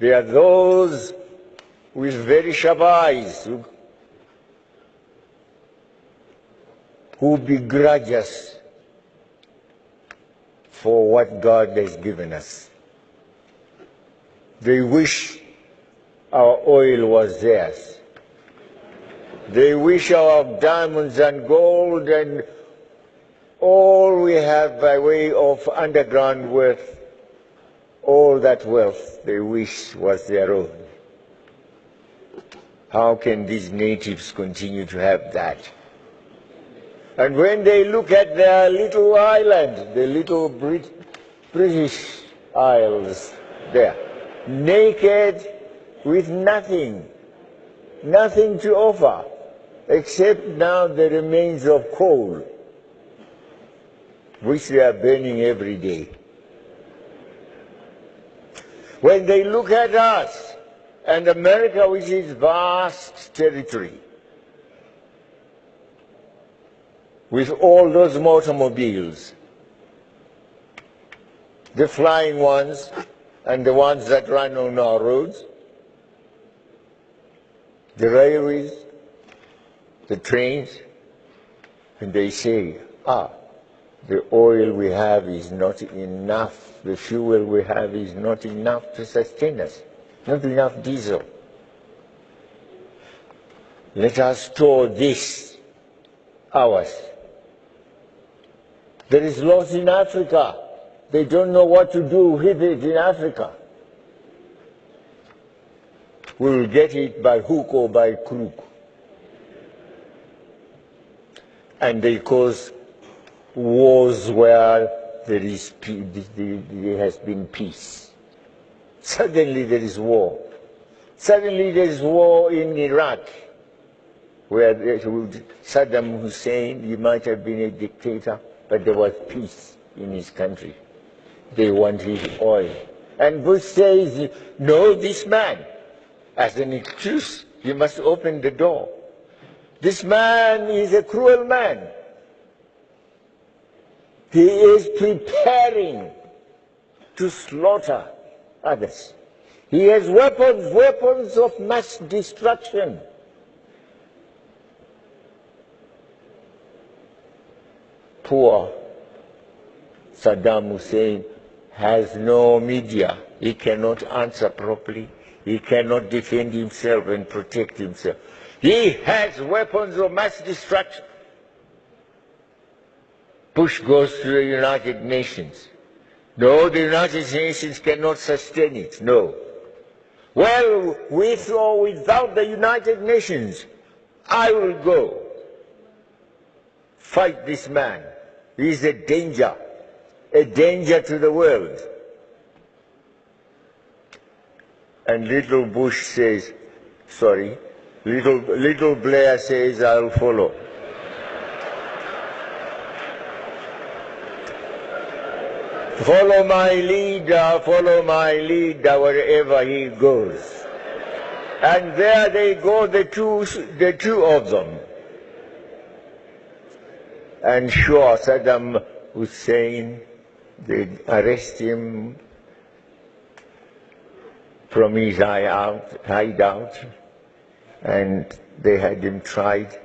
There are those with very sharp eyes who begrudge us for what God has given us. They wish our oil was theirs. They wish our diamonds and gold and all we have by way of underground wealth, all that wealth they wish was their own. How can these natives continue to have that? And when they look at their little island, the little British Isles there, naked with nothing to offer, except now the remains of coal, which they are burning every day. When they look at us and America, which is vast territory, with all those automobiles, the flying ones and the ones that run on our roads, the railways, the trains, and they say, the oil we have is not enough, the fuel we have is not enough to sustain us, not enough diesel. Let us store this, ours. There is loss in Africa. They don't know what to do with it in Africa. We will get it by hook or by crook. And they cause wars where there has been peace. Suddenly there is war. Suddenly there is war in Iraq, where Saddam Hussein, he might have been a dictator, but there was peace in his country. They want his oil. And Bush says, no, this man, as an excuse, you must open the door. This man is a cruel man. He is preparing to slaughter others. He has weapons of mass destruction. Poor Saddam Hussein has no media. He cannot answer properly. He cannot defend himself and protect himself. He has weapons of mass destruction. Bush goes to the United Nations. No, the United Nations cannot sustain it. No. Well, with or without the United Nations, I will go fight this man. He is a danger to the world. And little Bush says, sorry, little Blair says, I'll follow. Follow my leader wherever he goes. And there they go, the two of them. And sure, Saddam Hussein, they arrest him from his hideout, and they had him tried,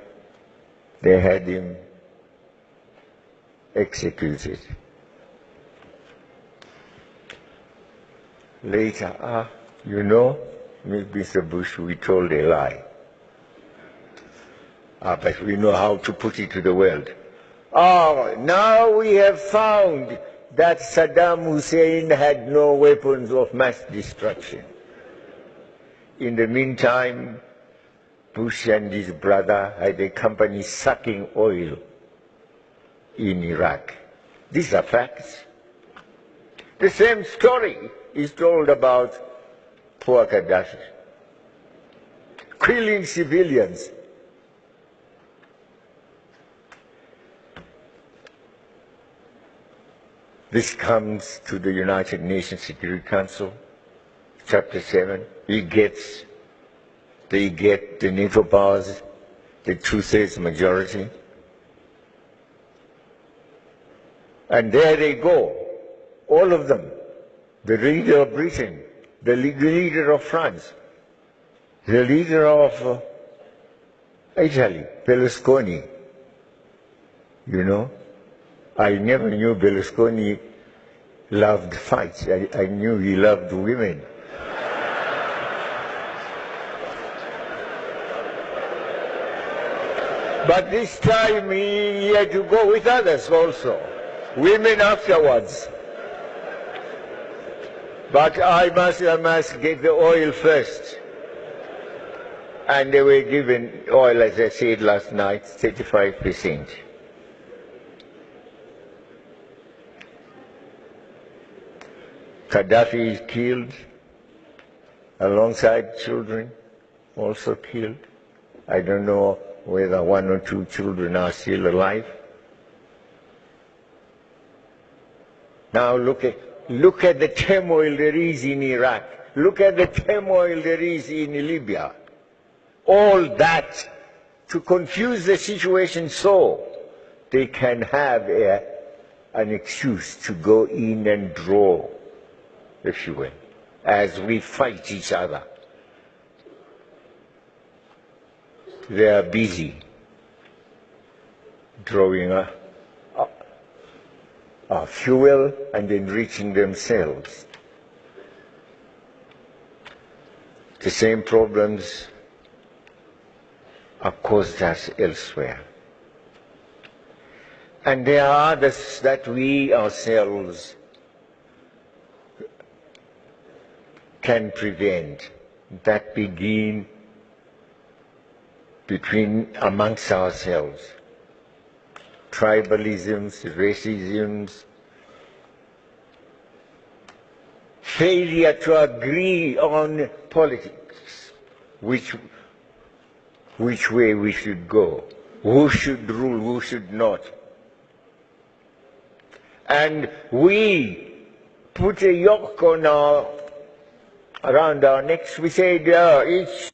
they had him executed. Later, you know, Mr. Bush, we told a lie. But we know how to put it to the world. Now we have found that Saddam Hussein had no weapons of mass destruction. In the meantime, Bush and his brother had a company sucking oil in Iraq. These are facts. The same story is told about poor Gaddafi, killing civilians. This comes to the United Nations Security Council, Chapter 7. They get the NATO powers, the 2/3 majority. And there they go, all of them. The leader of Britain, the leader of France, the leader of Italy, Berlusconi. You know, I never knew Berlusconi loved fights. I knew he loved women. But this time he had to go with others also, women afterwards. But I must get the oil first. And they were given oil, as I said last night, 35%. Gaddafi is killed, alongside children, also killed. I don't know whether 1 or 2 children are still alive. Now look at the turmoil there is in Iraq. Look at the turmoil there is in Libya. All that to confuse the situation so they can have an excuse to go in and draw the fuel as we fight each other. They are busy drawing fuel and enriching themselves. The same problems are caused us elsewhere. And there are others that we ourselves can prevent, that begin amongst ourselves. Tribalisms, racisms, failure to agree on politics, which way we should go, who should rule, who should not. And we put a yoke on around our necks. We said each